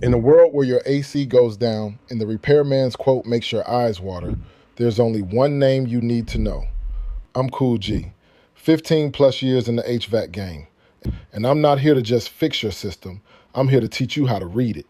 In a world where your AC goes down and the repairman's quote makes your eyes water, there's only one name you need to know. I'm Cool G, 15 plus years in the HVAC game. And I'm not here to just fix your system, I'm here to teach you how to read it.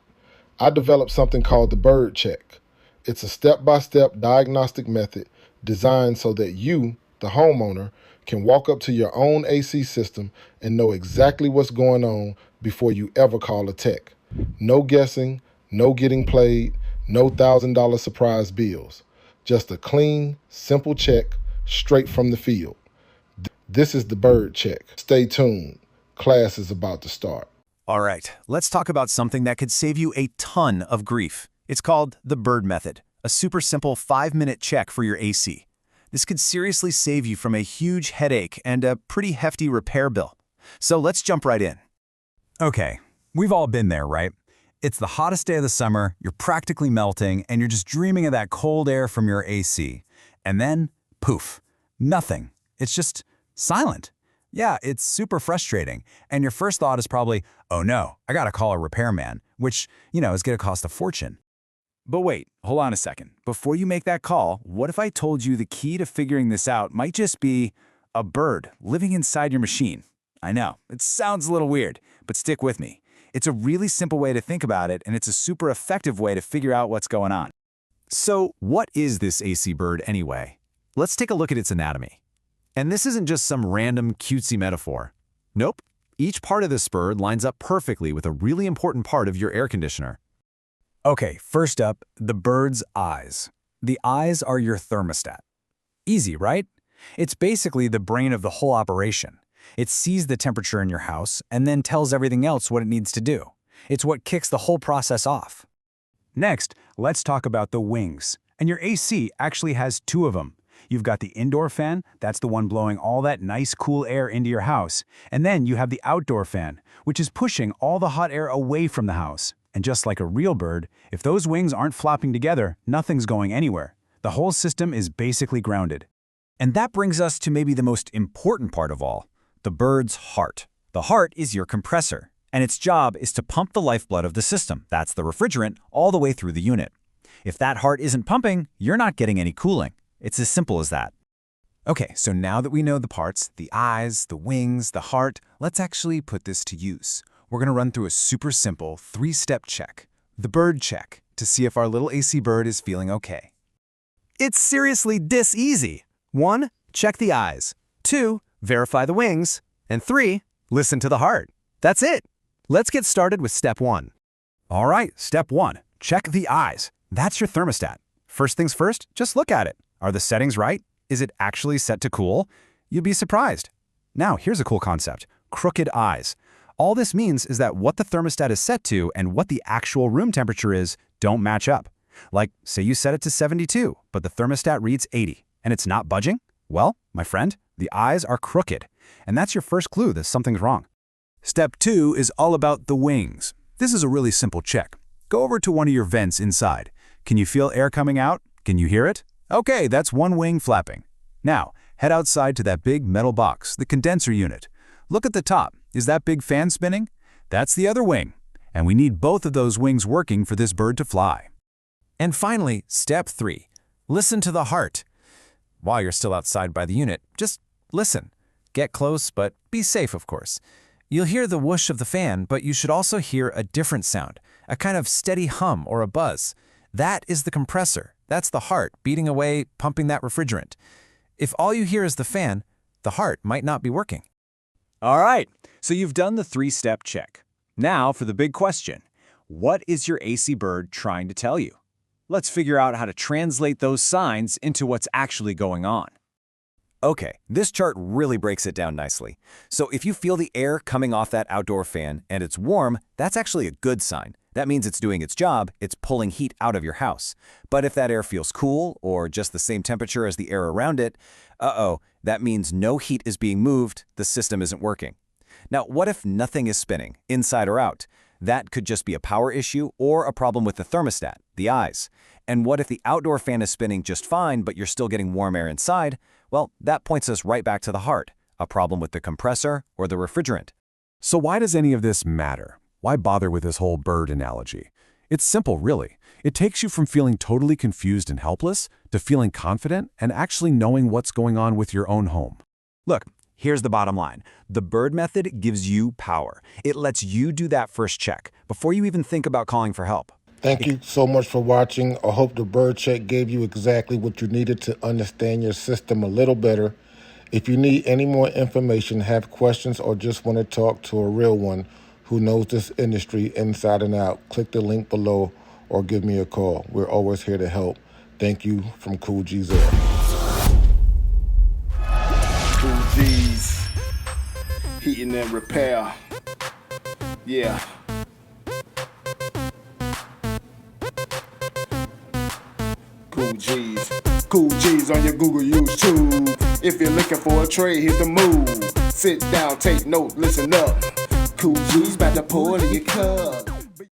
I developed something called the Bird Check. It's a step-by-step diagnostic method designed so that you, the homeowner, can walk up to your own AC system and know exactly what's going on before you ever call a tech. No guessing, no getting played, no $1,000 surprise bills. Just a clean, simple check straight from the field. This is the Bird Check. Stay tuned. Class is about to start. All right, let's talk about something that could save you a ton of grief. It's called the Bird Method, a super simple 5-minute check for your AC. This could seriously save you from a huge headache and a pretty hefty repair bill. So let's jump right in. Okay, we've all been there, right? It's the hottest day of the summer, you're practically melting, and you're just dreaming of that cold air from your AC. And then, poof, nothing. It's just silent. Yeah, it's super frustrating. And your first thought is probably, oh no, I gotta call a repairman, which, is gonna cost a fortune. But wait, hold on a second. Before you make that call, what if I told you the key to figuring this out might just be a bird living inside your machine? I know, it sounds a little weird, but stick with me. It's a really simple way to think about it, and it's a super effective way to figure out what's going on. So, what is this AC bird anyway? Let's take a look at its anatomy. And this isn't just some random cutesy metaphor. Nope, each part of this bird lines up perfectly with a really important part of your air conditioner. Okay, first up, the bird's eyes. The eyes are your thermostat. Easy, right? It's basically the brain of the whole operation. It sees the temperature in your house and then tells everything else what it needs to do. It's what kicks the whole process off. Next, let's talk about the wings. And your AC actually has two of them. You've got the indoor fan, that's the one blowing all that nice cool air into your house. And then you have the outdoor fan, which is pushing all the hot air away from the house. And just like a real bird, if those wings aren't flapping together, nothing's going anywhere. The whole system is basically grounded. And that brings us to maybe the most important part of all, the bird's heart. The heart is your compressor, and its job is to pump the lifeblood of the system, that's the refrigerant, all the way through the unit. If that heart isn't pumping, you're not getting any cooling. It's as simple as that. Okay, so now that we know the parts, the eyes, the wings, the heart, let's actually put this to use. We're gonna run through a super simple 3-step check, the bird check, to see if our little AC bird is feeling okay. It's seriously this easy. 1, check the eyes. 2, verify the wings. And 3, listen to the heart. That's it. Let's get started with step 1. All right, step 1, check the eyes. That's your thermostat. First things first, just look at it. Are the settings right? Is it actually set to cool? You'd be surprised. Now, here's a cool concept, crooked eyes. All this means is that what the thermostat is set to and what the actual room temperature is don't match up. Like, say you set it to 72, but the thermostat reads 80, and it's not budging? Well, my friend, the eyes are crooked, and that's your first clue that something's wrong. Step 2 is all about the wings. This is a really simple check. Go over to one of your vents inside. Can you feel air coming out? Can you hear it? Okay, that's one wing flapping. Now, head outside to that big metal box, the condenser unit. Look at the top. Is that big fan spinning? That's the other wing. And we need both of those wings working for this bird to fly. And finally, step 3. Listen to the heart. While you're still outside by the unit, just listen. Get close, but be safe, of course. You'll hear the whoosh of the fan, but you should also hear a different sound, a kind of steady hum or a buzz. That is the compressor. That's the heart beating away, pumping that refrigerant. If all you hear is the fan, the heart might not be working. All right, so you've done the 3-step check. Now for the big question. What is your AC bird trying to tell you? Let's figure out how to translate those signs into what's actually going on. Okay, this chart really breaks it down nicely. So if you feel the air coming off that outdoor fan and it's warm, that's actually a good sign. That means it's doing its job, it's pulling heat out of your house. But if that air feels cool or just the same temperature as the air around it, that means no heat is being moved, the system isn't working. Now, what if nothing is spinning, inside or out? That could just be a power issue or a problem with the thermostat, the eyes. And what if the outdoor fan is spinning just fine, but you're still getting warm air inside? Well, that points us right back to the heart, a problem with the compressor or the refrigerant. So why does any of this matter? Why bother with this whole bird analogy? It's simple, really. It takes you from feeling totally confused and helpless to feeling confident and actually knowing what's going on with your own home. Look, here's the bottom line. The Bird method gives you power. It lets you do that first check before you even think about calling for help. Thank you so much for watching. I hope the Bird Check gave you exactly what you needed to understand your system a little better. If you need any more information, have questions, or just want to talk to a real one who knows this industry inside and out, click the link below or give me a call. We're always here to help. Thank you from Cool G's Air. Cool G's, heating and repair. Yeah. Cool G's. Cool G's on your Google YouTube. If you're looking for a trade, hit the move. Sit down, take note, listen up. Cool G's about to pour in your cup.